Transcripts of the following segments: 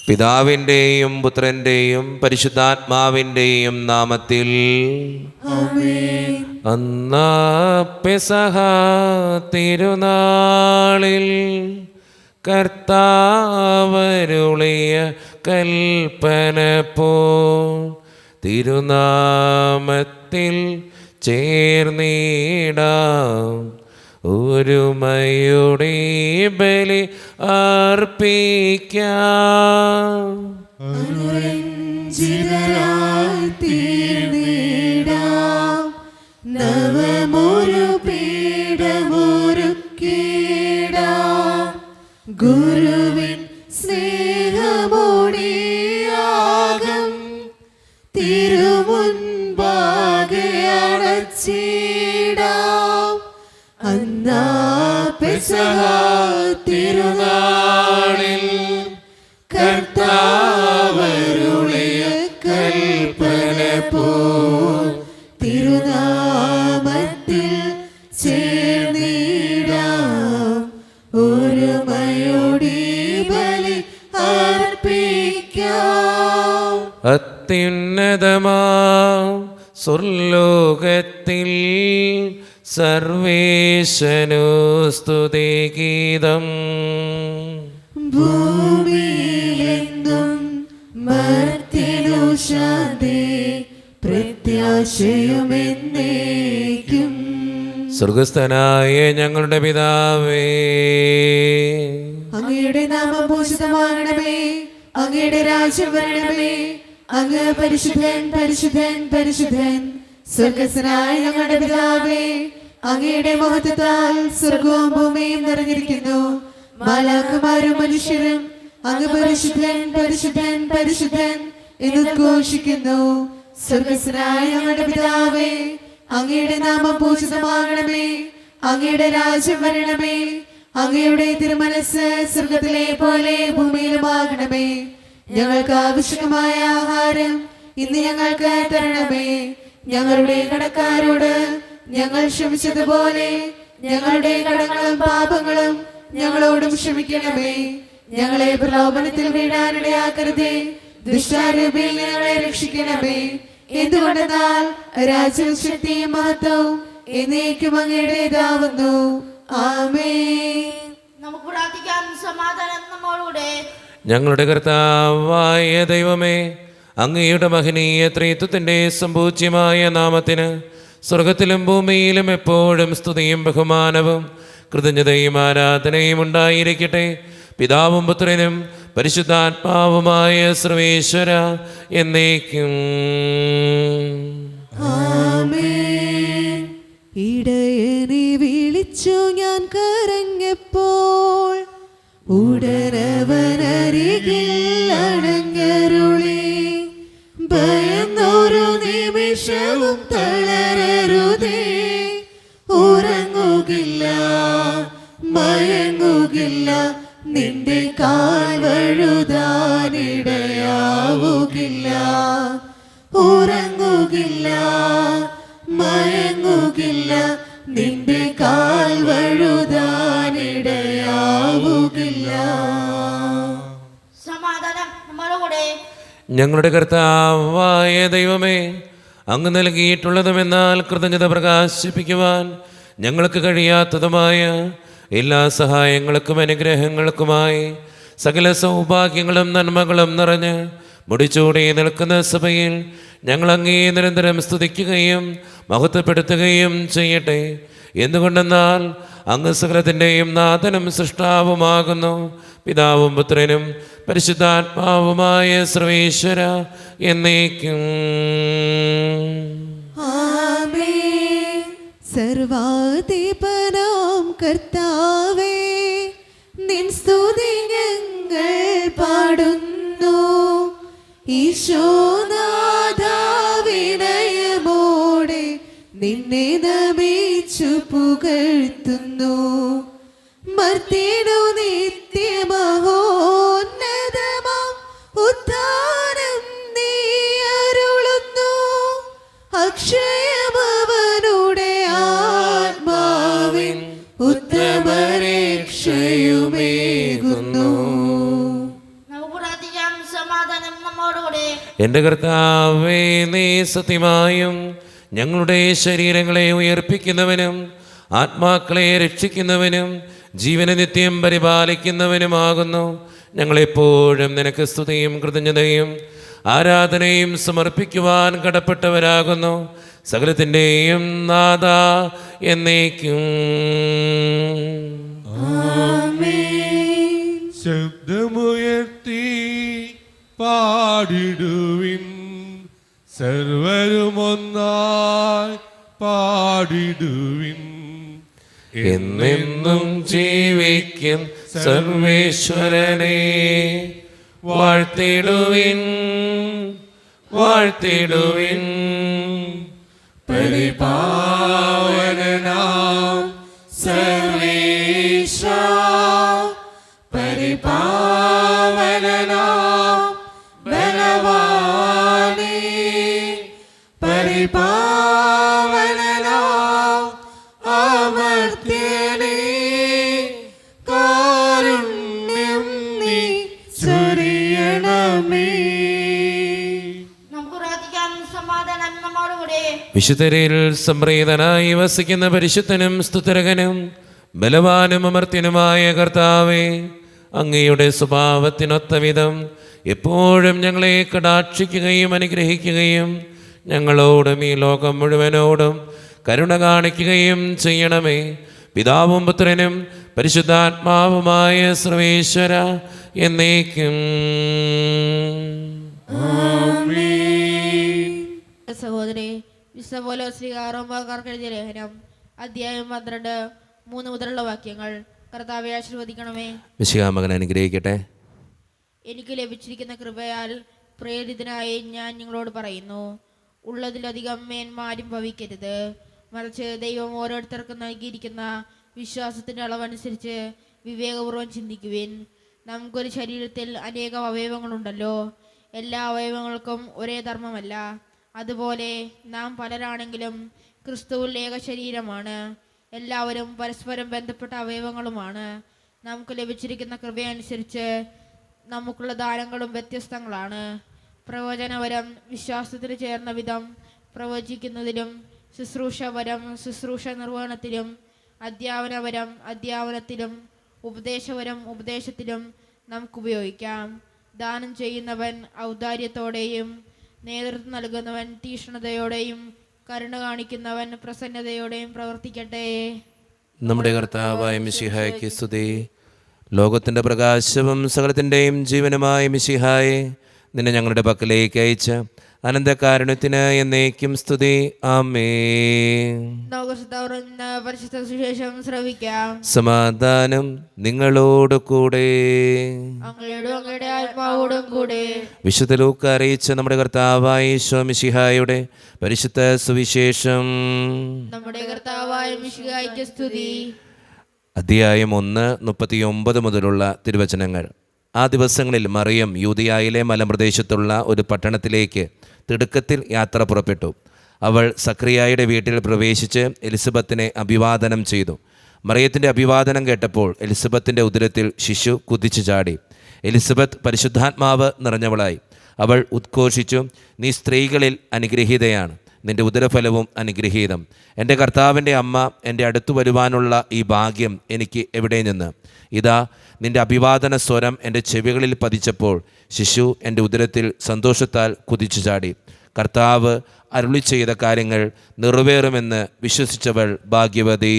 പിതാവിൻ്റെയും പുത്രൻ്റെയും പരിശുദ്ധാത്മാവിൻ്റെയും നാമത്തിൽ ആമേൻ. അന്നാ പെസഹ തിരുനാളിൽ കർത്താവരുളിയ കൽപ്പന പോ തിരുനാമത്തിൽ ചേർന്നിടാം ഒരുമയുടെ ബലി അർപ്പിക്കാം. അനുരഞ്ജിതരായി തീർന്നിടാം നവമൊരു പീഠമൊരുക്കിടാം ഗുരുവിൻ സ്നേഹമോടിയാകം തിരുമുൻപാകെ അടച്ചിടാം. അന്നാ പെസഹ തിരുനാളിൽ കർത്താവരുളിയ കൽപ്പന പോ തിരുനാമത്തിൽ ചേർന്നിടാം ഒരുമയോടെ ബലി അർപ്പിക്കാം. അത്യുന്നതമാം സ്വർലോകത്തിൽ സർവേശനു സ്തുതിഗീതം. ഭൂമിയിലെന്നും മർത്യനു ശാന്തി പ്രത്യാശയുമെന്നേക്കും. സ്വർഗസ്ഥനായ ഞങ്ങളുടെ പിതാവേ, അങ്ങയുടെ നാമം പൂജിതമാകണമേ, അങ്ങയുടെ രാജ്യം വരണമേ, അങ്ങ് പരിശുദ്ധൻ പരിശുദ്ധൻ പരിശുദ്ധൻ. സ്വർഗസ്ഥനായ ഞങ്ങളുടെ പിതാവേ, അങ്ങയുടെ മഹത്വത്താൽ സ്വർഗവും ഭൂമിയും നിറഞ്ഞിരിക്കുന്നു. മാലാഖമാരും മനുഷ്യരും അങ്ങ് പരിശുദ്ധൻ പരിശുദ്ധൻ പരിശുദ്ധൻ എന്ന് ഉദ്ഘോഷിക്കുന്നു. സ്വർഗസ്ഥനായ ഞങ്ങളുടെ പിതാവേ, അങ്ങയുടെ നാമം പൂജിതമാകണമേ, അങ്ങയുടെ രാജ്യം വരണമേ, അങ്ങയുടെ തിരുമനസ് സ്വർഗത്തിലെ പോലെ ഭൂമിയിലുമാകണമേ. ഞങ്ങൾക്ക് ആവശ്യമായ ആഹാരം ഇന്ന് ഞങ്ങൾക്ക് തരണമേ. ഞങ്ങളുടെ കടക്കാരോട് ഞങ്ങൾ ക്ഷമിച്ചതുപോലെ ഞങ്ങളുടെ കടങ്ങളും പാപങ്ങളും ഞങ്ങളോടും ക്ഷമിക്കണമേ. ഞങ്ങളെ പ്രലോഭനത്തിൽ വീഴാനിടയാക്കരുതേ, ദുഷ്ടാരൂപിയിൽ ഞങ്ങളെ രക്ഷിക്കണമേ. എന്തുകൊണ്ടെന്നാൽ രാജ്യവും ശക്തിയും മഹത്വവും എന്നേക്കും അങ്ങയുടേതാവുന്നു. ആമേൻ. നമുക്ക് പ്രാർത്ഥിക്കാം. സമാധാനം നമ്മോടുകൂടെ. ഞങ്ങളുടെ കർത്താവായ ദൈവമേ, അങ്ങയുടെ മഹനീയ ത്രിത്വത്തിൻ്റെ സമ്പൂജ്യമായ നാമത്തിന് സ്വർഗത്തിലും ഭൂമിയിലും എപ്പോഴും സ്തുതിയും ബഹുമാനവും കൃതജ്ഞതയും ആരാധനയും ഉണ്ടായിരിക്കട്ടെ. പിതാവും പുത്രനും പരിശുദ്ധാത്മാവുമായ സർവേശ്വര എന്നേക്കും. ആമേൻ. ഇടയനെ വിളിച്ചു ഞാൻ കരഞ്ഞപ്പോൾ ഉടനവനരികിൽ അണഞ്ഞരുളി. ഭയന്നൊരു നിമിഷവും തളരരുതേ, ഉറങ്ങുകില്ല മയങ്ങുകില്ല, നിന്റെ കാൽ വഴുതാനിടയാവുകില്ല. ഉറങ്ങുകില്ല മയങ്ങുകില്ല, നിന്റെ കാൽ വഴുതാനിടയാവുകില്ല. സമാധാനം നമ്മോടുകൂടെ. ഞങ്ങളുടെ കർത്താവായ ദൈവമേ, അങ്ങ് നൽകിയിട്ടുള്ളതുമെന്നാൽ കൃതജ്ഞത പ്രകാശിപ്പിക്കുവാൻ ഞങ്ങൾക്ക് കഴിയാത്തതുമായ എല്ലാ സഹായങ്ങൾക്കും അനുഗ്രഹങ്ങൾക്കുമായി സകല സൗഭാഗ്യങ്ങളും നന്മകളും നിറഞ്ഞ് മുടിച്ചൂടി നിൽക്കുന്ന സഭയിൽ ഞങ്ങൾ അങ്ങേ നിരന്തരം സ്തുതിക്കുകയും മഹത്വപ്പെടുത്തുകയും ചെയ്യട്ടെ. എന്തുകൊണ്ടെന്നാൽ അങ്ങ് സകലത്തിൻ്റെയും നാഥനും സൃഷ്ടാവുമാകുന്നു. പിതാവും പുത്രനും പരിശുദ്ധാത്മാവുമായ സർവേശ്വര എന്നേക്കും. ആമേൻ. സർവാധിപനാം കർത്താവേ, നിൻ സ്തുതി ഞങ്ങൾ പാടുന്നു. ഈശോനാഥാ വിനയമോടെ നിന്നെ നമിച്ചു പുകഴ്ത്തുന്നു. മർത്യനു നിത്യമഹോന്നതമാം ഉദ്ധാനം നീ അരുളുന്നു. അക്ഷയമവനുടെ ആത്മാവിൻ ഉത്തമരക്ഷയുമേകുന്നു. നമുക്ക് പ്രാർത്ഥിക്കാം. എൻ്റെ കർത്താവേ, നീ സത്യമായും ഞങ്ങളുടെ ശരീരങ്ങളെ ഉയർപ്പിക്കുന്നവനും ആത്മാക്കളെ രക്ഷിക്കുന്നവനും ജീവനെ നിത്യം പരിപാലിക്കുന്നവനുമാകുന്നു. ഞങ്ങളെപ്പോഴും നിനക്ക് സ്തുതിയും കൃതജ്ഞതയും ആരാധനയും സമർപ്പിക്കുവാൻ കടപ്പെട്ടവരാകുന്നു. സകലത്തിൻ്റെയും നാഥ എന്നേക്കും. ശബ്ദമുയർത്തി പാടിടുവിൻ, സർവരുമൊന്നായി പാടിടുവിൻ. എന്നെന്നും ജീവിക്കും സർവേശ്വരനെ വാഴ്ത്തിടുവിൻ, വാഴ്ത്തിടുവിൻ. പരിപാവനാം സർവേശ, പരിപാവനാം ബലവാനേ, പരിപാവനാം അമർത്യനേ, കാരുണ്യം നീ ചൊരിയണമേ. നമുക്ക് പ്രാർത്ഥിക്കാം. സമാധാനം നമ്മോടുകൂടെ. വിശുദ്ധരിൽ സംപ്രീതനായി വസിക്കുന്ന പരിശുദ്ധനും സ്തുതരകനും ബലവാനും അമർത്യനുമായ കർത്താവേ, അങ്ങയുടെ സ്വഭാവത്തിനൊത്ത വിധം എപ്പോഴും ഞങ്ങളെ കടാക്ഷിക്കുകയും അനുഗ്രഹിക്കുകയും ഞങ്ങളോടും ഈ ലോകം മുഴുവനോടും കരുണ കാണിക്കുകയും ചെയ്യണമേ. പിതാവും പുത്രനും പരിശുദ്ധാത്മാവുമായ സർവേശ്വര എന്നേക്കും. സഹോദരി, വിശുദ്ധ പൗലോസ് ശ്ലീഹാ റോമാക്കാർക്ക് എഴുതിയ ലേഖനം അധ്യായം 12 3 മുതലുള്ള വാക്യങ്ങൾ. കർത്താവെ ആശീർവദിക്കണമേ. മിശിഹാ മകൻ അനുഗ്രഹിക്കട്ടെ. എനിക്ക് ലഭിച്ചിരിക്കുന്ന കൃപയാൽ പ്രേരിതനായി ഞാൻ നിങ്ങളോട് പറയുന്നു, ഉള്ളതിലധികം മേന്മാരും ഭവിക്കരുത്. മറിച്ച് ദൈവം ഓരോരുത്തർക്കും നൽകിയിരിക്കുന്ന വിശ്വാസത്തിൻ്റെ അളവനുസരിച്ച് വിവേകപൂർവ്വം ചിന്തിക്കുവിൻ. നമുക്കൊരു ശരീരത്തിൽ അനേകം അവയവങ്ങളുണ്ടല്ലോ, എല്ലാ അവയവങ്ങൾക്കും ഒരേ ധർമ്മമല്ല. അതുപോലെ നാം പലരാണെങ്കിലും ക്രിസ്തുവിൽ ഏക ശരീരമാണ്. എല്ലാവരും പരസ്പരം ബന്ധപ്പെട്ട അവയവങ്ങളുമാണ്. നമുക്ക് ലഭിച്ചിരിക്കുന്ന കൃപയനുസരിച്ച് നമുക്കുള്ള ദാനങ്ങളും വ്യത്യസ്തങ്ങളാണ്. പ്രവചനവരം വിശ്വാസത്തിന് ചേർന്ന വിധം പ്രവചിക്കുന്നതിലും, ശുശ്രൂഷവരം ശുശ്രൂഷ നിർവഹണത്തിലും, അധ്യാപനവരം അധ്യാപനത്തിലും, ഉപദേശവരം ഉപദേശത്തിലും നമുക്ക് ഉപയോഗിക്കാം. ദാനം ചെയ്യുന്നവൻ ഔദാര്യത്തോടെയും, നേതൃത്വം നൽകുന്നവൻ തീക്ഷ്ണതയോടെയും, കരുണ കാണിക്കുന്നവൻ പ്രസന്നതയോടെയും പ്രവർത്തിക്കട്ടെ. നമ്മുടെ കർത്താവായ മിശിഹായ്ക്ക് സ്തുതി. ലോകത്തിൻ്റെ പ്രകാശവും സകലത്തിൻ്റെയും ജീവനുമായ മിശിഹായെ, നിന്നെ ഞങ്ങളുടെ പക്കലേക്ക് അയച്ച അനന്തകാരുണ്യത്തിന് എന്നേക്കും സ്തുതി. ആമേൻ. പരിശുദ്ധ സുവിശേഷം ശ്രവിക്കാം. സമാധാനം നിങ്ങളോട് കൂടെ. അങ്ങയുടെ ആത്മാവോടും കൂടെ. വിശുദ്ധ ലൂക്ക അറിയിച്ച നമ്മുടെ കർത്താവായ ഈശോ മിശിഹായുടെ പരിശുദ്ധ സുവിശേഷം. നമ്മുടെ കർത്താവായ മിശിഹായ്ക്ക് സ്തുതി. അധ്യായം 1:39 മുതലുള്ള തിരുവചനങ്ങൾ. ആ ദിവസങ്ങളിൽ മറിയം യൂദയായിലെ മലമ്പ്രദേശത്തുള്ള ഒരു പട്ടണത്തിലേക്ക് തിടുക്കത്തിൽ യാത്ര പുറപ്പെട്ടു. അവൾ സക്രിയായുടെ വീട്ടിൽ പ്രവേശിച്ച് എലിസബത്തിനെ അഭിവാദനം ചെയ്തു. മറിയത്തിൻ്റെ അഭിവാദനം കേട്ടപ്പോൾ എലിസബത്തിൻ്റെ ഉദരത്തിൽ ശിശു കുതിച്ചു ചാടി. എലിസബത്ത് പരിശുദ്ധാത്മാവ് നിറഞ്ഞവളായി. അവൾ ഉദ്ഘോഷിച്ചു, നീ സ്ത്രീകളിൽ അനുഗ്രഹീതയാണ്, നിന്റെ ഉദരഫലവും അനുഗ്രഹീതം. എൻ്റെ കർത്താവിൻ്റെ അമ്മ എൻ്റെ അടുത്തു വരുവാനുള്ള ഈ ഭാഗ്യം എനിക്ക് എവിടെ നിന്ന്? ഇതാ, നിന്റെ അഭിവാദന സ്വരം എൻ്റെ ചെവികളിൽ പതിച്ചപ്പോൾ ശിശു എൻ്റെ ഉദരത്തിൽ സന്തോഷത്താൽ കുതിച്ചു ചാടി. കർത്താവ് അരുളി ചെയ്ത കാര്യങ്ങൾ നിറവേറുമെന്ന് വിശ്വസിച്ചവൾ ഭാഗ്യവതി.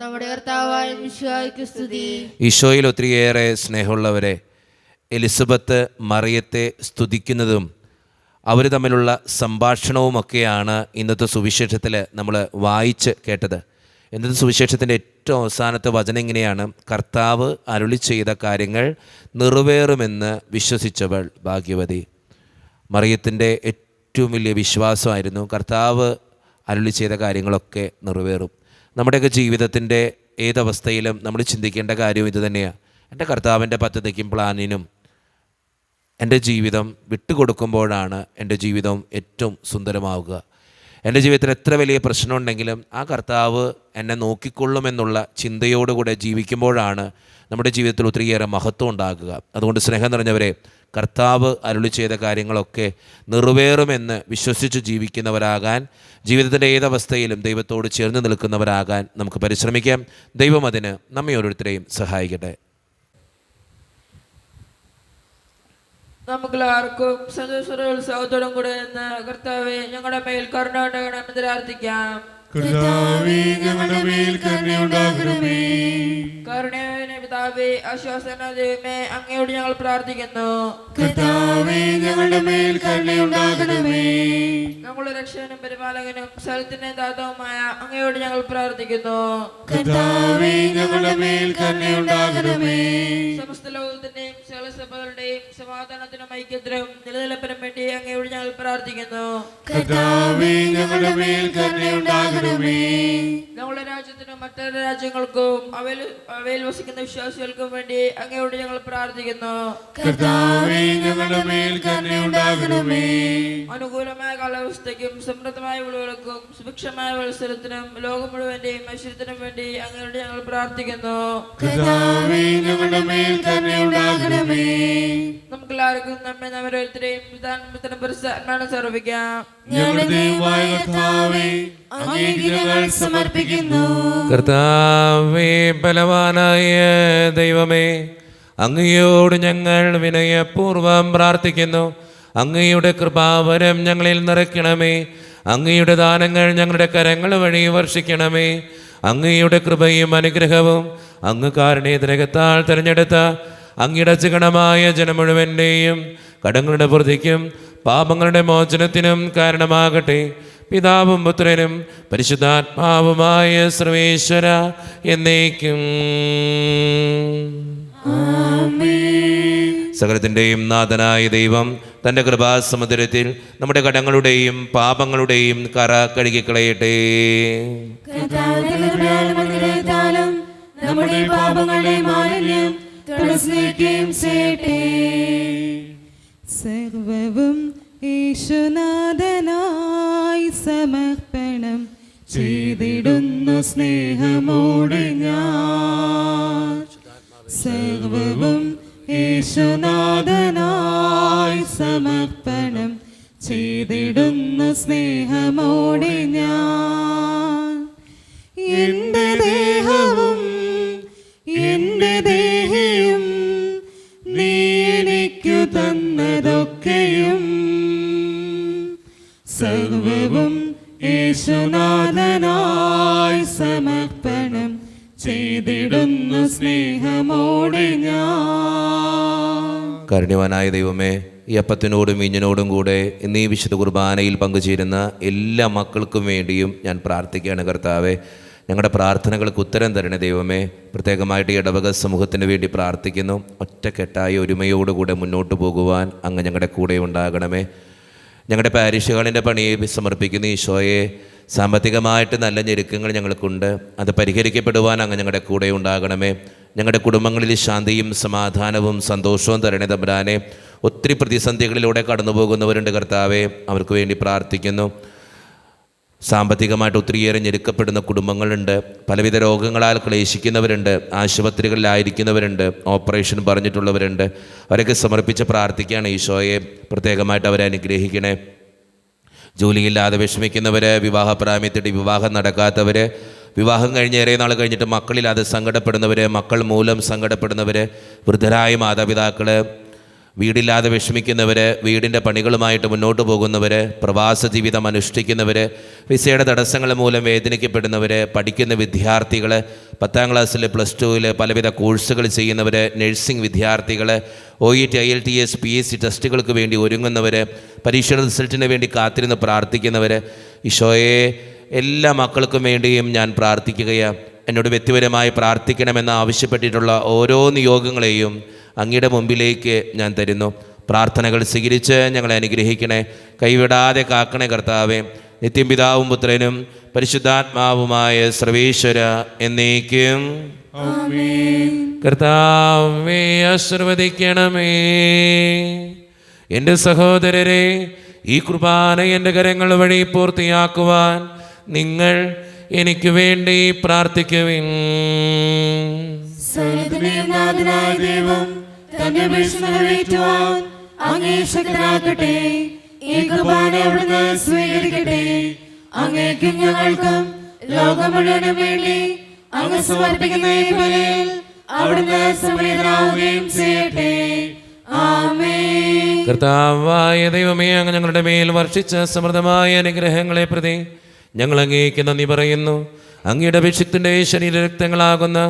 നമ്മുടെ കർത്താവായ മിശിഹായ്ക്ക് സ്തുതി. ഈശോയിൽ ഒത്തിരിയേറെ സ്നേഹമുള്ളവരെ, എലിസബത്ത് മറിയത്തെ സ്തുതിക്കുന്നതും അവർ തമ്മിലുള്ള സംഭാഷണവുമൊക്കെയാണ് ഇന്നത്തെ സുവിശേഷത്തിൽ നമ്മൾ വായിച്ച് കേട്ടത്. ഇന്നത്തെ സുവിശേഷത്തിൻ്റെ ഏറ്റവും അവസാനത്തെ വചനം ഇങ്ങനെയാണ്: കർത്താവ് അരുളി ചെയ്ത കാര്യങ്ങൾ നിറവേറുമെന്ന് വിശ്വസിച്ചവൾ ഭാഗ്യവതി. മറിയത്തിൻ്റെ ഏറ്റവും വലിയ വിശ്വാസമായിരുന്നു കർത്താവ് അരുളി ചെയ്ത കാര്യങ്ങളൊക്കെ നിറവേറും. നമ്മുടെയൊക്കെ ജീവിതത്തിൻ്റെ ഏതവസ്ഥയിലും നമ്മൾ ചിന്തിക്കേണ്ട കാര്യവും ഇതുതന്നെയാണ്. എൻ്റെ കർത്താവിൻ്റെ പദ്ധതിക്കും പ്ലാനിനും എൻ്റെ ജീവിതം വിട്ടുകൊടുക്കുമ്പോഴാണ് എൻ്റെ ജീവിതം ഏറ്റവും സുന്ദരമാവുക. എൻ്റെ ജീവിതത്തിൽ എത്ര വലിയ പ്രശ്നമുണ്ടെങ്കിലും ആ കർത്താവ് എന്നെ നോക്കിക്കൊള്ളുമെന്നുള്ള ചിന്തയോടുകൂടെ ജീവിക്കുമ്പോഴാണ് നമ്മുടെ ജീവിതത്തിൽ ഒത്തിരിയേറെ മഹത്വം ഉണ്ടാകുക. അതുകൊണ്ട് സ്നേഹം നിറഞ്ഞവരെ, കർത്താവ് അരുളി ചെയ്ത കാര്യങ്ങളൊക്കെ നിറവേറുമെന്ന് വിശ്വസിച്ച് ജീവിക്കുന്നവരാകാൻ, ജീവിതത്തിൻ്റെ ഏതവസ്ഥയിലും ദൈവത്തോട് ചേർന്ന് നിൽക്കുന്നവരാകാൻ നമുക്ക് പരിശ്രമിക്കാം. ദൈവം അതിന് നമ്മെ ഓരോരുത്തരെയും സഹായിക്കട്ടെ. നമുക്കെല്ലാവർക്കും സന്തോഷോത്സവത്തോടും കൂടെ എന്ന് കർത്താവെ ഞങ്ങളുടെ മേൽ കരുണ ഉണ്ടാകണമെന്ന് പ്രാർത്ഥിക്കാം. കർത്താവേ, ഞങ്ങളുടെ മേൽ കരുണയുണ്ടാകണമേ. കരുണയുടെ പിതാവേ, ആശ്വാസന ദൈവമേ, അങ്ങയോട് ഞങ്ങൾ പ്രാർത്ഥിക്കുന്നു. കർത്താവേ, ഞങ്ങളുടെ മേൽ കരുണയുണ്ടാകണമേ. ഞങ്ങളുടെ രക്ഷകനും പരിപാലകനും സ്ഥലത്തിന്റെ ദാതാവുമായ അങ്ങയോട് ഞങ്ങൾ പ്രാർത്ഥിക്കുന്നു. കർത്താവേ, ഞങ്ങളുടെ മേൽ കരുണയുണ്ടാകണമേ. സമസ്ത ലോകത്തിന്റെയും സകല സഭകളുടെയും സമാധാനത്തിനും ഐക്യത്തിനും നിലനിൽപ്പിനും വേണ്ടി അങ്ങയോട് ഞങ്ങൾ പ്രാർത്ഥിക്കുന്നു. കർത്താവേ, ഞങ്ങളുടെ മേൽ കരുണയുണ്ടാകണമേ. ഞങ്ങളുടെ രാജ്യത്തിനും മറ്റൊരു രാജ്യങ്ങൾക്കും അവയിൽ വസിക്കുന്ന വിശ്വാസികൾക്കും വേണ്ടി അങ്ങയോട് ഞങ്ങൾ പ്രാർത്ഥിക്കുന്നു. കർത്താവേ, ഞങ്ങളുടെ മേൽ കരുണയുണ്ടാകണമേ. അനുകൂലമായ കാലാവസ്ഥയ്ക്കും സമൃദ്ധമായ വിളകൾക്കും സുഭിക്ഷമായ മത്സരത്തിനും ലോകം മുഴുവന്റെയും ഐശ്വര്യത്തിനും വേണ്ടി അങ്ങയോട് ഞങ്ങൾ പ്രാർത്ഥിക്കുന്നു. കർത്താവേ, ഞങ്ങളുടെ മേൽ കരുണയുണ്ടാകണമേ. നമുക്കെല്ലാവർക്കും നമ്മെ ഓരോരുത്തരെയും പിതാവിനും പരിശുദ്ധാത്മാവിനും സമർപ്പിക്കാം. ഞങ്ങളുടെ ദൈവമായ കർത്താവേ, അങ്ങേക്ക് ഞങ്ങൾ സമർപ്പിക്കുന്നു. കർത്താവേ, ബലവാനായ ദൈവമേ, അങ്ങയോട് ഞങ്ങൾ വിനയപൂർവ്വം പ്രാർത്ഥിക്കുന്നു. അങ്ങയുടെ കൃപാവരം ഞങ്ങളിൽ നിറയ്ക്കണമേ. അങ്ങയുടെ ദാനങ്ങൾ ഞങ്ങളുടെ കരങ്ങൾ വഴി വർഷിക്കണമേ. അങ്ങയുടെ കൃപയും അനുഗ്രഹവും അങ്ങ് കാരുണ്യത്തിനകത്താൽ തിരഞ്ഞെടുത്ത അങ്ങയുടെ ചികണമായ ജനം മുഴുവൻ്റെയും കടങ്ങളുടെ വൃദ്ധിക്കും പാപങ്ങളുടെ മോചനത്തിനും കാരണമാകട്ടെ. പിതാവും പുത്രനും പരിശുദ്ധാത്മാവുമായ സർവേശ്വര എന്നേക്കും. സകലത്തിൻ്റെയും നാഥനായ ദൈവം തൻ്റെ കൃപാസമുദ്രത്തിൽ നമ്മുടെ കടങ്ങളുടെയും പാപങ്ങളുടെയും കറ കഴുകിക്കളയട്ടെ. നമ്മുടെ പാപങ്ങളുടെ മാലിന്യം തുടച്ചുനീക്കുകയും ചെയ്യട്ടെ. സർവവും യേശുനാഥനായി സമർപ്പണം ചെയ്തിടുന്നു സ്നേഹമോടെ ഞാൻ. സർവവും യേശുനാഥനായി സമർപ്പണം ചെയ്തിടുന്നു സ്നേഹമോടെ ഞാൻ. എന്റെ ദേഹവും എന്റെ ദേഹിയും നീ എനിക്കു തന്നതൊക്കെയും സർവവും യേശുനാഥനായി സമർപ്പണം ചെയ്തിടുന്നു സ്നേഹമോടെ ഞാൻ. കാരുണ്യവാനായ ദൈവമേ, ഈ അപ്പത്തിനോടും വീഞ്ഞിനോടും കൂടെ ഇന്ന് ഈ വിശുദ്ധ കുർബാനയിൽ പങ്കുചേരുന്ന എല്ലാ മക്കൾക്കും വേണ്ടിയും ഞാൻ പ്രാർത്ഥിക്കുകയാണ്. കർത്താവേ, ഞങ്ങളുടെ പ്രാർത്ഥനകൾക്ക് ഉത്തരം തരണേ ദൈവമേ. പ്രത്യേകമായിട്ട് ഈ ഇടവക സമൂഹത്തിന് വേണ്ടി പ്രാർത്ഥിക്കുന്നു. ഒറ്റക്കെട്ടായി ഒരുമയോടുകൂടെ മുന്നോട്ട് പോകുവാൻ അങ്ങ് ഞങ്ങളുടെ കൂടെ ഉണ്ടാകണമേ. ഞങ്ങളുടെ പാരിഷുകളിൻ്റെ പണിയെ സമർപ്പിക്കുന്ന ഈശോയെ, സാമ്പത്തികമായിട്ട് നല്ല ഞെരുക്കങ്ങൾ ഞങ്ങൾക്കുണ്ട്. അത് പരിഹരിക്കപ്പെടുവാൻ അങ്ങ് ഞങ്ങളുടെ കൂടെ ഉണ്ടാകണമേ. ഞങ്ങളുടെ കുടുംബങ്ങളിൽ ശാന്തിയും സമാധാനവും സന്തോഷവും തരണേ തമ്പുരാനെ. ഒത്തിരി പ്രതിസന്ധികളിലൂടെ കടന്നു പോകുന്നവരുണ്ട് കർത്താവെ, അവർക്ക് വേണ്ടി പ്രാർത്ഥിക്കുന്നു. സാമ്പത്തികമായിട്ട് ഒത്തിരിയേറെ ഞെരുക്കപ്പെടുന്ന കുടുംബങ്ങളുണ്ട്. പലവിധ രോഗങ്ങളാൽ ക്ലേശിക്കുന്നവരുണ്ട്. ആശുപത്രികളിലായിരിക്കുന്നവരുണ്ട്. ഓപ്പറേഷൻ പറഞ്ഞിട്ടുള്ളവരുണ്ട്. അവരൊക്കെ സമർപ്പിച്ച് പ്രാർത്ഥിക്കുകയാണ് ഈശോയെ. പ്രത്യേകമായിട്ട് അവരെ അനുഗ്രഹിക്കണേ. ജോലിയില്ലാതെ വിഷമിക്കുന്നവർ, വിവാഹപ്രായമെത്തിയിട്ട് വിവാഹം നടക്കാത്തവർ, വിവാഹം കഴിഞ്ഞ് ഏറെ നാൾ കഴിഞ്ഞിട്ട് മക്കളില്ലാതെ സങ്കടപ്പെടുന്നവർ, മക്കൾ മൂലം സങ്കടപ്പെടുന്നവർ, വൃദ്ധരായ മാതാപിതാക്കൾ, വീടില്ലാതെ വിഷമിക്കുന്നവർ, വീടിൻ്റെ പണികളുമായിട്ട് മുന്നോട്ട് പോകുന്നവർ, പ്രവാസ ജീവിതം അനുഷ്ഠിക്കുന്നവർ, വിസയുടെ തടസ്സങ്ങൾ മൂലം വേദനിക്കപ്പെടുന്നവർ, പഠിക്കുന്ന വിദ്യാർത്ഥികൾ, 10ാം ക്ലാസ്സിൽ +2 പലവിധ കോഴ്സുകൾ ചെയ്യുന്നവർ, നഴ്സിംഗ് വിദ്യാർത്ഥികൾ, OET IELTS PSC ടെസ്റ്റുകൾക്ക് വേണ്ടി ഒരുങ്ങുന്നവർ, പരീക്ഷയുടെ റിസൾട്ടിന് വേണ്ടി കാത്തിരുന്ന് പ്രാർത്ഥിക്കുന്നവർ, ഈശോയെ എല്ലാ മക്കൾക്കും വേണ്ടിയും ഞാൻ പ്രാർത്ഥിക്കുകയാണ്. എന്നോട് വ്യക്തിപരമായി പ്രാർത്ഥിക്കണമെന്ന് ആവശ്യപ്പെട്ടിട്ടുള്ള ഓരോ നിയോഗങ്ങളെയും അങ്ങയുടെ മുമ്പിലേക്ക് ഞാൻ തരുന്നു. പ്രാർത്ഥനകൾ സ്വീകരിച്ച് ഞങ്ങളെ അനുഗ്രഹിക്കണേ. കൈവിടാതെ കാക്കണേ കർത്താവേ. നിത്യം പിതാവും പുത്രനും പരിശുദ്ധാത്മാവുമായ സർവേശ്വര എന്നേക്കും. കർത്താവേ, ആശീർവദിക്കണമേ. എൻ്റെ സഹോദരരെ, ഈ കുർബാന എൻ്റെ കരങ്ങൾ വഴി പൂർത്തിയാക്കുവാൻ നിങ്ങൾ എനിക്ക് വേണ്ടി പ്രാർത്ഥിക്കുവിൻ. ദൈവം തന്റെ നിറവേറ്റുവാൻ അങ്ങേ ശക്തനാക്കട്ടെ. ഈ കുർബാന അവിടുന്ന് സ്വീകരിക്കട്ടെ. അങ്ങേക്കും ഞങ്ങൾക്കും ലോകം മുഴുവനും വേണ്ടി അങ്ങ് സമർപ്പിക്കുന്ന ഈ ബലിയിൽ അവിടുന്ന് സംപ്രീതനാവുകയും ചെയ്യട്ടെ. ആമേൻ. കർത്താവായ ദൈവമേ, അങ്ങ് ഞങ്ങളുടെ മേൽ വർഷിച്ച സമൃദ്ധമായ അനുഗ്രഹങ്ങളെ പ്രതി ഞങ്ങൾ അങ്ങേക്ക് നന്ദി പറയുന്നു. അങ്ങയുടെ അഭിഷിക്തന്റെ ശരീരരക്തങ്ങളാകുന്ന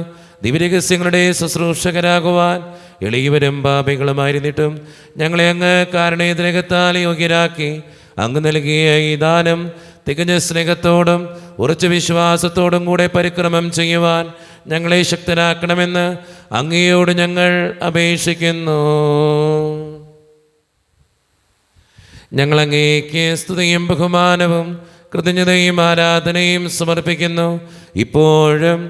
ദിവ്യരഹസ്യങ്ങളുടെ ശുശ്രൂഷകരാകുവാൻ എളിയവരും പാപികളുമായിരുന്നിട്ടും ഞങ്ങളെ അങ്ങ് കാരണേതിരകത്താൽ യോഗ്യരാക്കി അങ്ങ് നൽകിയ ഈ ദാനം തികഞ്ഞ സ്നേഹത്തോടും ഉറച്ച വിശ്വാസത്തോടും കൂടെ പരിക്രമം ചെയ്യുവാൻ ഞങ്ങളെ ശക്തരാക്കണമെന്ന് അങ്ങയോട് ഞങ്ങൾ അപേക്ഷിക്കുന്നു. ഞങ്ങൾ അങ്ങേക്ക് സ്തുതിയും ബഹുമാനവും കൃതജ്ഞതയും ആരാധനയും സമർപ്പിക്കുന്നു, ഇപ്പോഴും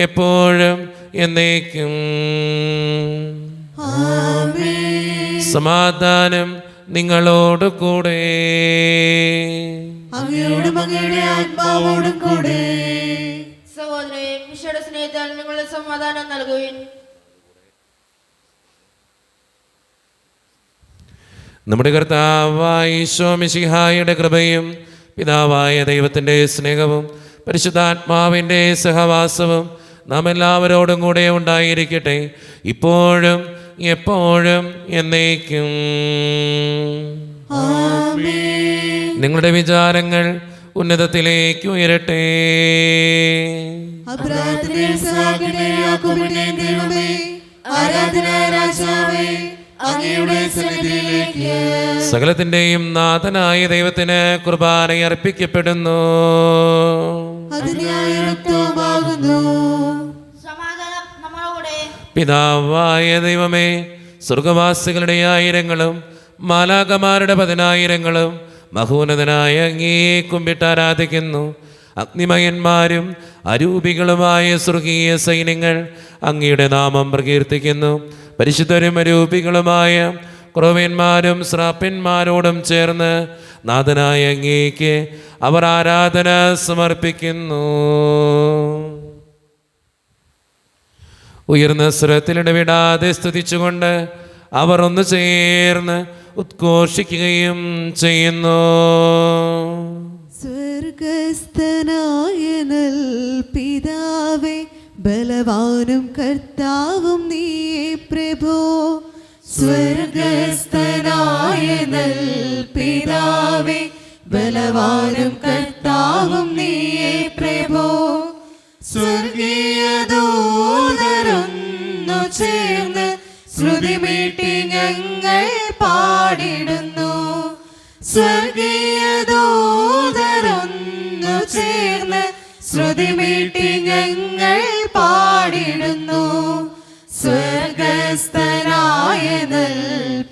എപ്പോഴും എന്നേക്കും. സമാധാനം നിങ്ങളോട് കൂടെ. അങ്ങയോടും അങ്ങയുടെ ആത്മാവോടും കൂടെ. സഹോദരരെ, ഈശോയുടെ സ്നേഹത്താൽ നിങ്ങളുടെ സമാധാനം നൽകുവിൻ. നമ്മുടെ കർത്താവായ ഈശോ മിശിഹായുടെ കൃപയും പിതാവായ ദൈവത്തിൻ്റെ സ്നേഹവും പരിശുദ്ധാത്മാവിൻ്റെ സഹവാസവും നാം എല്ലാവരോടും കൂടെ ഉണ്ടായിരിക്കട്ടെ, ഇപ്പോഴും എപ്പോഴും എന്നേക്കും. നിങ്ങളുടെ വിചാരങ്ങൾ ഉന്നതത്തിലേക്ക് ഉയരട്ടെ. സകലത്തിന്റെയും നാഥനായ ദൈവത്തിന് കുർബാന അർപ്പിക്കപ്പെടുന്നു. സമാധാനം നമ്മളോടെ. പിതാവായ ദൈവമേ, സ്വർഗവാസികളുടെ ആയിരങ്ങളും മാലാകമാരുടെ 10,000ങ്ങളും മഹോന്നതനായ അങ്ങേ കുമ്പിട്ട് ആരാധിക്കുന്നു. അഗ്നിമയന്മാരും അരൂപികളുമായ സ്വർഗീയ സൈന്യങ്ങൾ അങ്ങയുടെ നാമം പ്രകീർത്തിക്കുന്നു. പരിശുദ്ധരും അരൂപികളുമായ ക്രോവ്യന്മാരും ശ്രാപ്യന്മാരോടും ചേർന്ന് നാഥനായ അങ്ങേക്ക് അവർ ആരാധന സമർപ്പിക്കുന്നു. ഉയർന്ന സ്വരത്തിലിടവിടാതെ സ്തുതിച്ചുകൊണ്ട് അവർ ഒന്ന് ചേർന്ന് ഉദ്ഘോഷിക്കുകയും ചെയ്യുന്നു. സ്വർഗസ്ഥനായ നൽ പിതാവേ, ബലവാനും കർത്താവും നീയേ പ്രഭോ. സ്വർഗസ്ഥനായ നൽ പിതാവേ, ബലവാനും കർത്താവും നീയേ പ്രഭോ. സ്വർഗീയ ദൂതരൊന്നു ചേർന്ന് ശ്രുതിമീട്ടി ഞങ്ങൾ പാടിടുന്നു. സ്വർഗീയ ദൂതരൊന്നു ചേർന്ന് ശ്രുതിമീട്ടി ഞങ്ങൾ പാടിടുന്നു. സ്വർഗസ്ഥനായ നൽ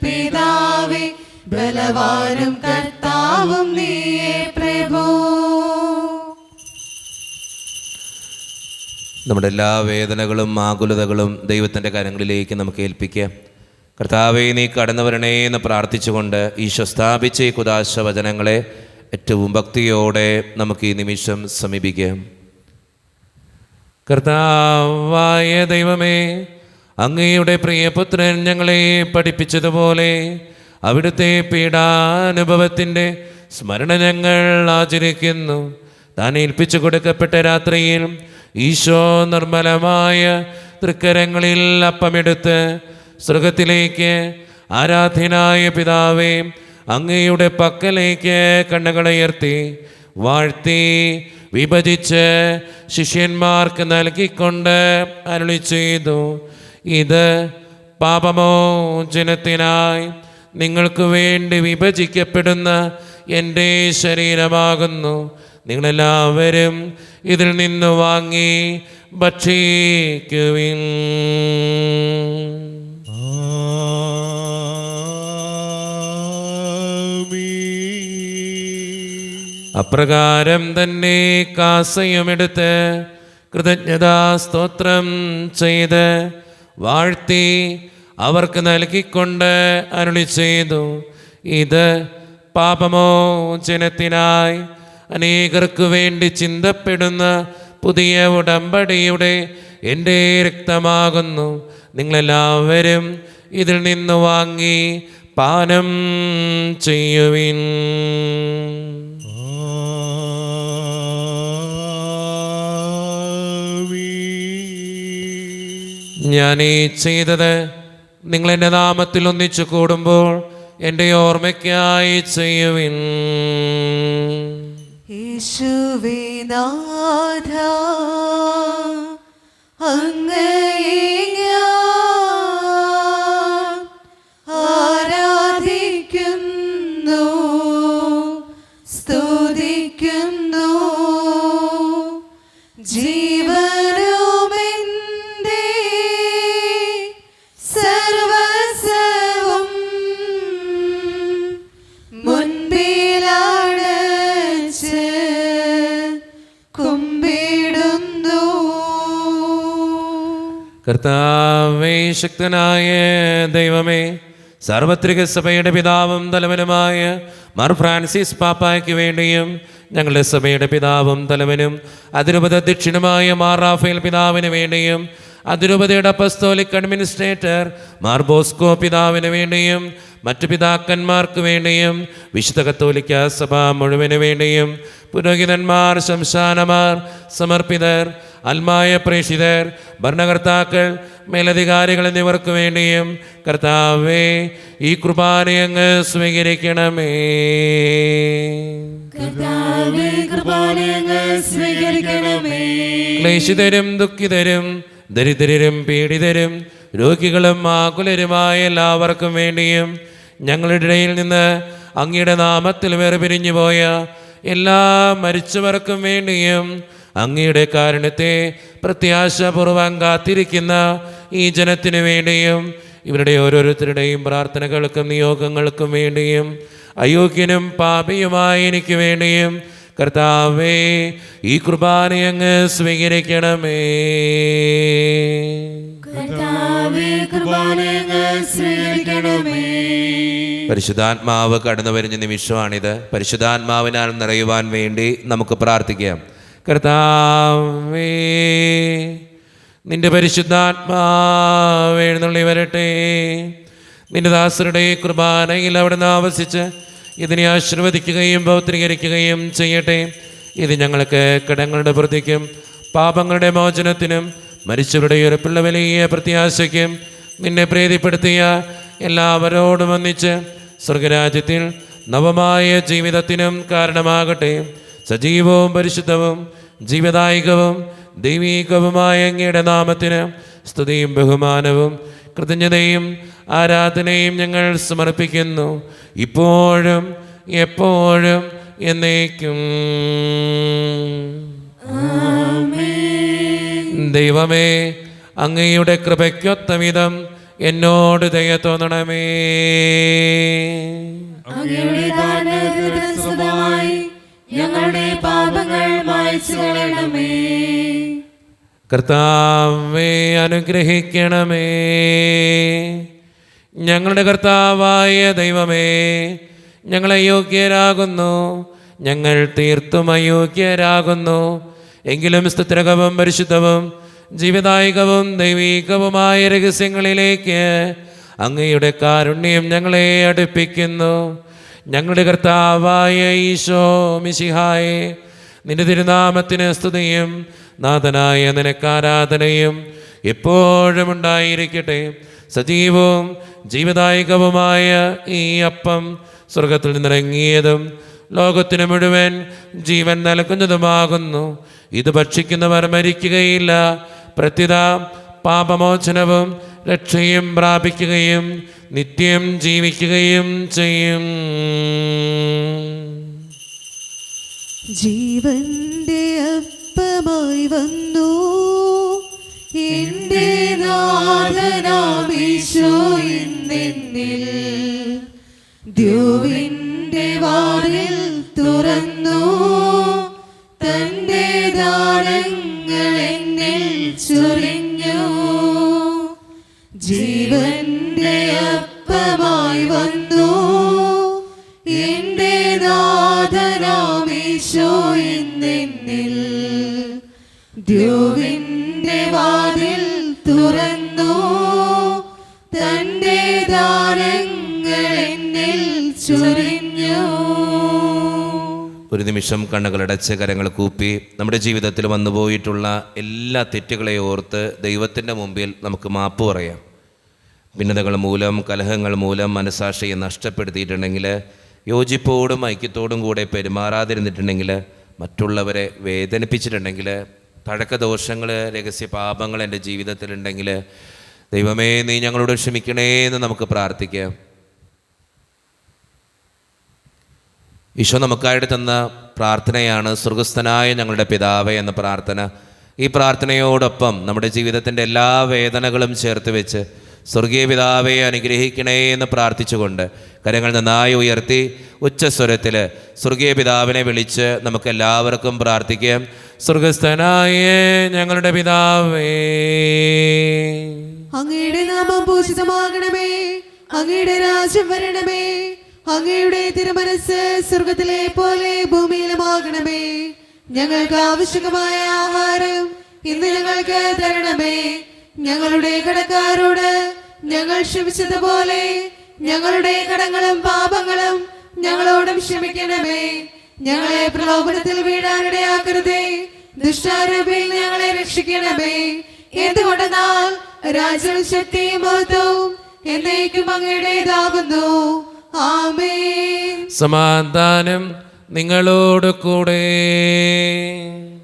പിതാവേ, ബലവാനും കർത്താവും നീയേ പ്രഭോ. നമ്മുടെ എല്ലാ വേദനകളും ആകുലതകളും ദൈവത്തിൻ്റെ കരങ്ങളിലേക്ക് നമുക്ക് ഏൽപ്പിക്കാം. കർത്താവേ, നീ കടന്നു വരണേ എന്ന് പ്രാർത്ഥിച്ചുകൊണ്ട് ഈശോ സ്ഥാപിച്ച ഈ കുദാശ വചനങ്ങളെ ഏറ്റവും ഭക്തിയോടെ നമുക്ക് ഈ നിമിഷം സമീപിക്കാം. കർത്താവായ ദൈവമേ, അങ്ങയുടെ പ്രിയപുത്രൻ ഞങ്ങളെ പഠിപ്പിച്ചതുപോലെ അവിടുത്തെ പീഡാനുഭവത്തിൻ്റെ സ്മരണ ഞങ്ങൾ ആചരിക്കുന്നു. താൻ ഏൽപ്പിച്ചു കൊടുക്കപ്പെട്ട രാത്രിയിൽ ഈശോ നിർമ്മലമായ തൃക്കരങ്ങളിൽ അപ്പമെടുത്ത് സ്വർഗത്തിലേക്ക് ആരാധ്യനായ പിതാവേ അങ്ങയുടെ പക്കലേക്ക് കണ്ണുകളുയർത്തി വാഴ്ത്തി വിഭജിച്ച് ശിഷ്യന്മാർക്ക് നൽകിക്കൊണ്ട് അരുളി ചെയ്തു, ഇത് പാപമോചനത്തിനായി നിങ്ങൾക്ക് വേണ്ടി വിഭജിക്കപ്പെടുന്ന എൻ്റെ ശരീരമാകുന്നു. നിങ്ങളെല്ലാവരും ഇതിൽ നിന്ന് വാങ്ങി ഭക്ഷിക്കുവിൻ. അപ്രകാരം തന്നെ കാസയുമെടുത്ത് കൃതജ്ഞതാ സ്തോത്രം ചെയ്ത് വാഴ്ത്തി അവർക്ക് നൽകിക്കൊണ്ട് അരുളി ചെയ്തു, ഇത് പാപമോചനത്തിനായി അനേകർക്ക് വേണ്ടി ചിന്തപ്പെടുന്ന പുതിയ ഉടമ്പടിയുടെ എൻ്റെ രക്തമാകുന്നു. നിങ്ങളെല്ലാവരും ഇതിൽ നിന്ന് വാങ്ങി പാനം ചെയ്യുവിൻ. ഞാൻ ഈ ചെയ്തത് നിങ്ങൾ എൻ്റെ നാമത്തിൽ ഒന്നിച്ചു കൂടുമ്പോൾ എൻ്റെ ഓർമ്മയ്ക്കായി ചെയ്യുവിൻ. യേശുവേ നാഥ, അങ്ങയെ ഞാൻ ആരാധിക്കുന്നു, സ്തുതിക്കുന്നു. ജീവനുമെൻ്റെ സർവസ്വവും മുൻപിലടച്ച് കുമ്പിടുന്നു. കർത്താവേ, ശക്തനായ ദൈവമേ, സാർവത്രിക സഭയുടെ പിതാവും തലവനുമായ മാർ ഫ്രാൻസിസ് പാപ്പായ്ക്ക് വേണ്ടിയും ഞങ്ങളുടെ സഭയുടെ പിതാവും തലവനും അതിരൂപത അധ്യക്ഷനുമായ മാർ റാഫേൽ പിതാവിന് വേണ്ടിയും അതിരൂപതയുടെ അപ്പസ്തോലിക് അഡ്മിനിസ്ട്രേറ്റർ മാർ ബോസ്കോ പിതാവിന് വേണ്ടിയും മറ്റു പിതാക്കന്മാർക്ക് വേണ്ടിയും വിശുദ്ധ കത്തോലിക്ക സഭ മുഴുവന് വേണ്ടിയും പുരോഹിതന്മാർ, ശംശാനമാർ, സമർപ്പിതർ, അൽമായ പ്രേക്ഷിതർ, ഭരണകർത്താക്കൾ, മേലധികാരികൾ എന്നിവർക്ക് വേണ്ടിയും കർത്താവേ, ഈ കുർബാന അങ്ങ് സ്വീകരിക്കണമേ. ക്ലേശിതരും ദുഃഖിതരും ദരിദ്രരും പീഡിതരും രോഗികളും ആകുലരുമായ എല്ലാവർക്കും വേണ്ടിയും ഞങ്ങളുടെ ഇടയിൽ നിന്ന് അങ്ങയുടെ നാമത്തിൽ വേർപിരിഞ്ഞു പോയ എല്ലാ മരിച്ചവർക്കും വേണ്ടിയും അങ്ങയുടെ കാരുണ്യത്തെ പ്രത്യാശപൂർവ്വം കാത്തിരിക്കുന്ന ഈ ജനത്തിനു വേണ്ടിയും ഇവരുടെ ഓരോരുത്തരുടെയും പ്രാർത്ഥനകൾക്കും നിയോഗങ്ങൾക്കും വേണ്ടിയും അയോഗ്യനും പാപിയുമായ എനിക്ക് വേണ്ടിയും കർത്താവേ, ഈ കുർബാന അങ്ങ് സ്വീകരിക്കണമേ. പരിശുദ്ധാത്മാവ് കടന്നു വരുന്ന നിമിഷമാണിത്. പരിശുദ്ധാത്മാവിനാൽ നിറയുവാൻ വേണ്ടി നമുക്ക് പ്രാർത്ഥിക്കാം. കർത്താവേ, നിന്റെ പരിശുദ്ധാത്മാവ് എഴുന്നള്ളി വരട്ടെ. നിന്റെ ദാസരുടെ കുർബാനയിൽ അവിടുന്ന് ആവസിച്ച് ഇതിനെ ആശീർവദിക്കുകയും പൗത്രീകരിക്കുകയും ചെയ്യട്ടെ. ഇത് ഞങ്ങൾക്ക് കടങ്ങളുടെ പ്രതിക്കും പാപങ്ങളുടെ മോചനത്തിനും മരിച്ചവരുടെ ഉറപ്പുള്ള വലിയ പ്രത്യാശയ്ക്കും നിന്നെ പ്രീതിപ്പെടുത്തിയ എല്ലാവരോടും ഒന്നിച്ച് സ്വർഗരാജ്യത്തിൽ നവമായ ജീവിതത്തിനും കാരണമാകട്ടെ. സജീവവും പരിശുദ്ധവും ജീവദായികവും ദൈവീകവുമായ അങ്ങയുടെ നാമത്തിന് സ്തുതിയും ബഹുമാനവും കൃതജ്ഞതയും ആരാധനയും ഞങ്ങൾ സമർപ്പിക്കുന്നു, ഇപ്പോഴും എപ്പോഴും എന്നേക്കും. ദൈവമേ, അങ്ങയുടെ കൃപയ്ക്കൊത്ത വിധം എന്നോട് ദയ തോന്നണമേ. ഞങ്ങളുടെ പാപങ്ങൾ മായ്ച്ചു കളയണമേ. കർത്താവേ, അനുഗ്രഹിക്കണമേ. ഞങ്ങളുടെ കർത്താവായ ദൈവമേ, ഞങ്ങൾ അയോഗ്യരാകുന്നു, ഞങ്ങൾ തീർത്തും അയോഗ്യരാകുന്നു. എങ്കിലും സ്തുത്യർഹവും പരിശുദ്ധവും ജീവദായകവും ദൈവീകവുമായ രഹസ്യങ്ങളിലേക്ക് അങ്ങയുടെ കാരുണ്യം ഞങ്ങളെ അടുപ്പിക്കുന്നു. ഞങ്ങളുടെ കർത്താവായ ഈശോ മിശിഹായെ, നിന്റെ തിരുനാമത്തിന് സ്തുതിയും നാഥനായ നിനക്ക് ആരാധനയും എപ്പോഴും ഉണ്ടായിരിക്കട്ടെ. സജീവവും ജീവദായകവുമായ ഈ അപ്പം സ്വർഗത്തിൽ നിന്നിറങ്ങിയതും ലോകത്തിന് മുഴുവൻ ജീവൻ നൽകുന്നതുമാകുന്നു. ഇത് ഭക്ഷിക്കുന്നവർ മരിക്കുകയില്ല, പ്രത്യുത പാപമോചനവും രക്ഷയും പ്രാപിക്കുകയും നിത്യം ജീവിക്കുകയും ചെയ്യും. ജീവന്റെ അപ്പമായി വന്നു എന്റെ നാഥനാമീശോ ഇന്നെന്നിൽ ദ്യോവിന്റെ വാതിൽ തുറന്നു, തന്റെ ദാനങ്ങൾ എന്നിൽ ചൊരിഞ്ഞു. ജീവന്റെ അപ്പമായി വന്നു എന്റെ നാഥനാമീശോ ഇന്നെന്നിൽ ദ്യോവിന്റെ വാതിൽ തുറന്നു, തന്റെ ദാനങ്ങൾ അങ്ങ് എന്നിൽ ചൊരിഞ്ഞു. ഒരു നിമിഷം കണ്ണുകളടച്ച് കരങ്ങൾ കൂപ്പി നമ്മുടെ ജീവിതത്തിൽ വന്നുപോയിട്ടുള്ള എല്ലാ തെറ്റുകളെ ഓർത്ത് ദൈവത്തിൻ്റെ മുമ്പിൽ നമുക്ക് മാപ്പ് പറയാം. ഭിന്നതകൾ മൂലം, കലഹങ്ങൾ മൂലം മനസാക്ഷിയെ നഷ്ടപ്പെടുത്തിയിട്ടുണ്ടെങ്കിൽ, യോജിപ്പോടും ഐക്യത്തോടും കൂടെ പെരുമാറാതിരുന്നിട്ടുണ്ടെങ്കിൽ, മറ്റുള്ളവരെ വേദനിപ്പിച്ചിട്ടുണ്ടെങ്കിൽ, തഴക്കദോഷങ്ങൾ, രഹസ്യ പാപങ്ങൾ എൻ്റെ ജീവിതത്തിലുണ്ടെങ്കിൽ, ദൈവമേ നീ ഞങ്ങളോട് ക്ഷമിക്കണേ എന്ന് നമുക്ക് പ്രാർത്ഥിക്കാം. ഈശോ നമുക്കായിട്ട് തന്ന പ്രാർത്ഥനയാണ് സ്വർഗസ്ഥനായ ഞങ്ങളുടെ പിതാവേ എന്ന പ്രാർത്ഥന. ഈ പ്രാർത്ഥനയോടൊപ്പം നമ്മുടെ ജീവിതത്തിൻ്റെ എല്ലാ വേദനകളും ചേർത്ത് വെച്ച് സ്വർഗീയ പിതാവേ അനുഗ്രഹിക്കണേ എന്ന് പ്രാർത്ഥിച്ചുകൊണ്ട് കരങ്ങൾ നന്നായി ഉയർത്തി ഉച്ചസ്വരത്തിൽ സ്വർഗീയ പിതാവിനെ വിളിച്ച് നമുക്ക് എല്ലാവർക്കും പ്രാർത്ഥിക്കാം. സ്വർഗസ്ഥനായ ഞങ്ങളുടെ പിതാവേ, അങ്ങയുടെ നാമം പൂജിതമാകണമേ, അങ്ങയുടെ രാജ്യം വരണമേ, അങ്ങയുടെ തിരുമനസ് സ്വർഗത്തിലെ പോലെ ഭൂമിയിലുമാകണമേ. ഞങ്ങൾക്ക് ആവശ്യമായ ആഹാരം ഇന്ന് ഞങ്ങൾക്ക് തരണമേ. ഞങ്ങളുടെ കടക്കാരോട് ഞങ്ങൾ ക്ഷമിച്ചതുപോലെ ഞങ്ങളുടെ കടങ്ങളും പാപങ്ങളും ഞങ്ങളോടും ക്ഷമിക്കണമേ. ഞങ്ങളെ പ്രലോഭനത്തിൽ വീഴാനിടയാക്കരുതേ, ദുഷ്ടാരൂപിയിൽ ഞങ്ങളെ രക്ഷിക്കണമേ. എന്തുകൊണ്ടെന്നാൽ രാജ്യവും ശക്തിയും മഹത്വവും എന്നേക്കും അങ്ങയുടേതാകുന്നു. ആമേൻ. സമാധാനം നിങ്ങളോട് കൂടെ,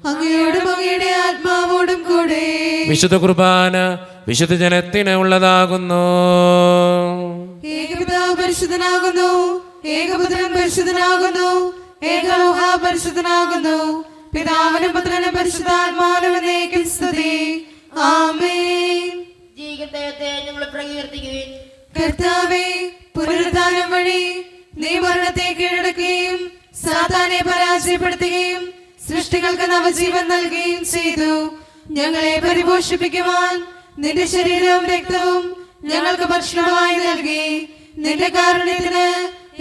അങ്ങയോടും അങ്ങയുടെ ആത്മാവോടും കൂടെ. വിശുദ്ധ കുർബാന വിശുദ്ധ ജനത്തിന് ഉള്ളതാകുന്നു. ഏകപിതാവ് പരിശുദ്ധനാകുന്നു, ഏകപുത്രൻ പരിശുദ്ധനാകുന്നു, ഏകലോഹ പരിശുദ്ധനാകുന്നു. പിതാവിനും പുത്രനും പരിശുദ്ധാത്മാവിനും എന്നേക്കും സ്തുതി. ആമേൻ. ജീവിതത്തെ ഞങ്ങൾ പ്രകീർത്തിക്കുകയും കർത്താവേ, പുനരുദ്ധാനം വഴി നീ മരണത്തെ കീഴടക്കുകയും സാത്താനെ പരാജയപ്പെടുത്തുകയും സൃഷ്ടികൾക്ക് നവജീവൻ നൽകുകയും ചെയ്തു. ഞങ്ങളെ പരിപോഷിപ്പിക്കുവാൻ നിന്റെ ശരീരവും രക്തവും ഞങ്ങൾക്ക് ഭക്ഷണമായി നൽകി. നിന്റെ കാരുണ്യത്തിന്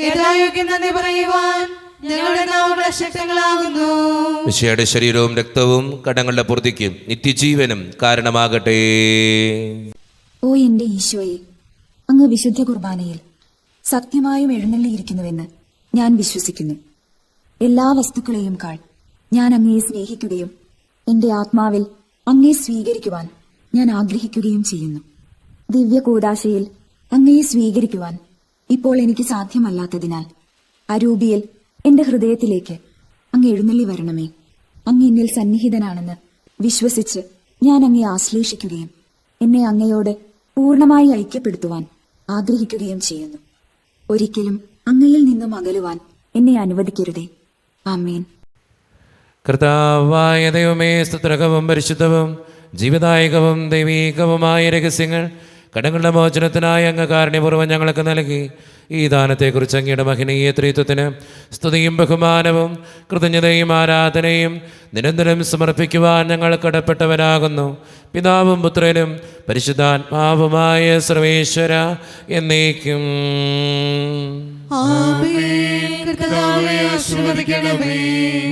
യഥായോഗ്യം നന്ദി പറയുവാൻ ഞങ്ങളുടെ നാവുകൾ ശക്തങ്ങളാകുന്നു. മിശിഹായുടെ ശരീരവും രക്തവും കടങ്ങളുടെ പൂർത്തിക്കും നിത്യജീവനും കാരണമാകട്ടെ. ഓ എന്റെ ഈശോയെ, അങ്ങ് വിശുദ്ധ കുർബാനയിൽ സത്യമായും എഴുന്നള്ളിയിരിക്കുന്നുവെന്ന് ഞാൻ വിശ്വസിക്കുന്നു. എല്ലാ വസ്തുക്കളെയും കാൾ ഞാൻ അങ്ങയെ സ്നേഹിക്കുകയും എന്റെ ആത്മാവിൽ അങ്ങയെ സ്വീകരിക്കുവാൻ ഞാൻ ആഗ്രഹിക്കുകയും ചെയ്യുന്നു. ദിവ്യ കൂദാശയിൽ അങ്ങയെ സ്വീകരിക്കുവാൻ ഇപ്പോൾ എനിക്ക് സാധ്യമല്ലാത്തതിനാൽ അരൂപിയിൽ എന്റെ ഹൃദയത്തിലേക്ക് അങ്ങ് എഴുന്നള്ളി വരണമേ. അങ്ങ് എന്നിൽ സന്നിഹിതനാണെന്ന് വിശ്വസിച്ച് ഞാൻ അങ്ങയെ ആശ്ലേഷിക്കുകയും എന്നെ അങ്ങയോട് പൂർണ്ണമായി ഐക്യപ്പെടുത്തുവാൻ ആഗ്രഹിക്കുകയും ചെയ്യുന്നു. ഒരിക്കലും അങ്ങയിൽ നിന്നും അകലുവാൻ എന്നെ അനുവദിക്കരുതേ. ആമേൻ. കർത്താവായ ദൈവമേ, സ്തുത്രകവും പരിശുദ്ധവും ജീവദായകവും ദൈവീകവുമായ രഹസ്യങ്ങൾ കടങ്ങളുടെ മോചനത്തിനായി അങ്ങ് കാരുണ്യപൂർവ്വം ഞങ്ങൾക്ക് നൽകി. ഈ ദാനത്തെക്കുറിച്ച് അങ്ങയുടെ മഹനീയ ത്രിത്വത്തിന് സ്തുതിയും ബഹുമാനവും കൃതജ്ഞതയും ആരാധനയും നിരന്തരം സമർപ്പിക്കുവാൻ ഞങ്ങൾ കടപ്പെട്ടവരാകുന്നു. പിതാവും പുത്രനും പരിശുദ്ധാത്മാവുമായ സർവേശ്വര എന്നേക്കും.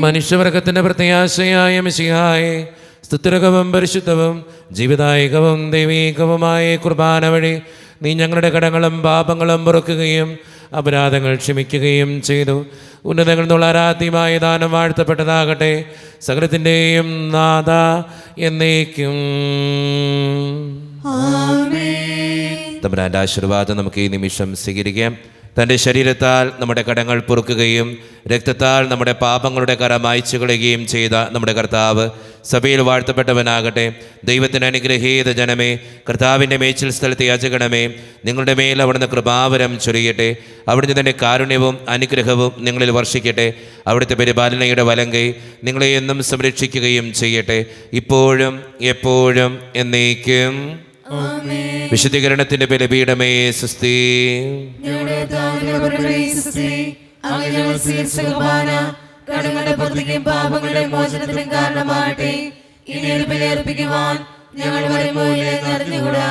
മനുഷ്യവർഗത്തിന്റെ പ്രത്യാശയായ മിശിഹായെ, സ്തുതിരകവും പരിശുദ്ധവും ജീവദായകവും ദൈവീകവുമായ കുർബാന വഴി നീ ഞങ്ങളുടെ കടങ്ങളും പാപങ്ങളും പൊറുക്കുകയും അപരാധങ്ങൾ ക്ഷമിക്കുകയും ചെയ്തു. ഉന്നതങ്ങളിൽ നിന്നുള്ള ആരാധ്യമായ ദാനം വാഴ്ത്തപ്പെട്ടതാകട്ടെ. സകലത്തിൻ്റെയും നാഥ എന്നേക്കും. തമ്പുരാന്റെ ആശീർവാദം നമുക്ക് ഈ നിമിഷം സ്വീകരിക്കാം. തൻ്റെ ശരീരത്താൽ നമ്മുടെ കടങ്ങൾ പൊറുക്കുകയും രക്തത്താൽ നമ്മുടെ പാപങ്ങളുടെ കര മായ്ച്ചു കളയുകയും ചെയ്ത നമ്മുടെ കർത്താവ് സഭയിൽ വാഴ്ത്തപ്പെട്ടവനാകട്ടെ. ദൈവത്തിന് അനുഗ്രഹീത ജനമേ, കർത്താവിൻ്റെ മേച്ചിൽ സ്ഥലത്ത് യാചകണമേ. നിങ്ങളുടെ മേൽ അവിടുന്ന് കൃപാവരം ചൊരിയട്ടെ. അവിടുന്ന് തൻ്റെ കാരുണ്യവും അനുഗ്രഹവും നിങ്ങളിൽ വർഷിക്കട്ടെ. അവിടുത്തെ പരിപാലനയുടെ വലങ്കൈ നിങ്ങളെ എന്നും സംരക്ഷിക്കുകയും ചെയ്യട്ടെ, ഇപ്പോഴും എപ്പോഴും എന്നേക്കും. വിശുദ്ധീകരണത്തിന്റെ ബലിപീഠമേ സ്വസ്തി. കടങ്ങളുടെ പൂർത്തിക്കും പാപങ്ങളുടെ മോചനത്തിനും കാരണമാകട്ടെ. ഇനി ബലിയർപ്പിക്കുവാൻ ഞങ്ങൾ വരുമ്പോൾ അറിഞ്ഞുകൂടാ.